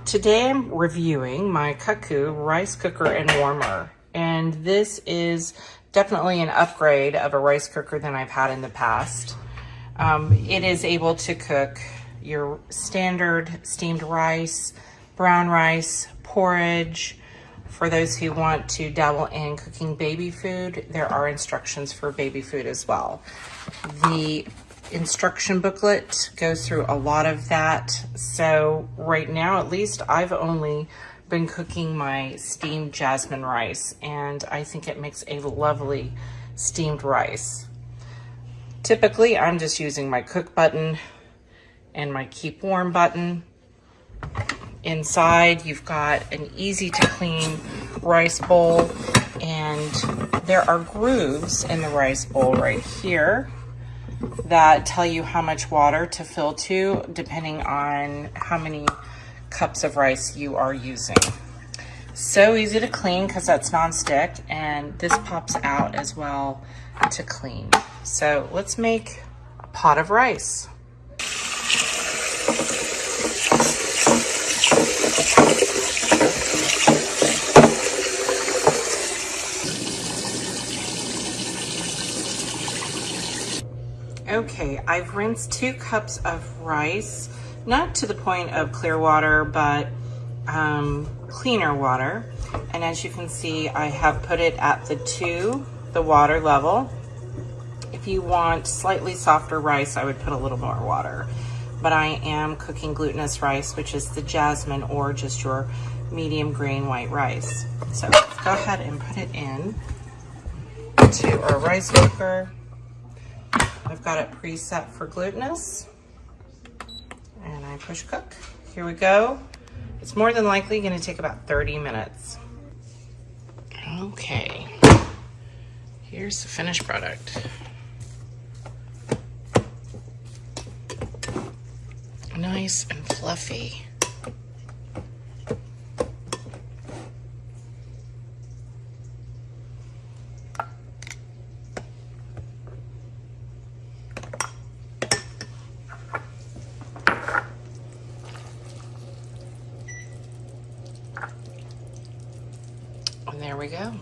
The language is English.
Today I'm reviewing my CUCKOO Rice Cooker and Warmer, and this is definitely an upgrade of a rice cooker than I've had in the past. It is able to cook your standard steamed rice, brown rice, porridge. For those who want to dabble in cooking baby food, there are instructions for baby food as well. The instruction booklet goes through a lot of that. So right now, at least, I've only been cooking my steamed jasmine rice, and I think it makes a lovely steamed rice. Typically, I'm just using my cook button and my keep warm button. Inside, you've got an easy to clean rice bowl, and there are grooves in the rice bowl right here that tell you how much water to fill to, depending on how many cups of rice you are using. So easy to clean because that's non-stick, and this pops out as well to clean. So let's make a pot of rice. Okay, I've rinsed 2 cups of rice, not to the point of clear water, but cleaner water. And as you can see, I have put it at the water level. If you want slightly softer rice, I would put a little more water. But I am cooking glutinous rice, which is the jasmine or just your medium grain white rice. So let's go ahead and put it in to our rice cooker. I've got it preset for glutinous, and I push cook. Here we go. It's more than likely going to take about 30 minutes. Okay, here's the finished product. Nice and fluffy. And there we go.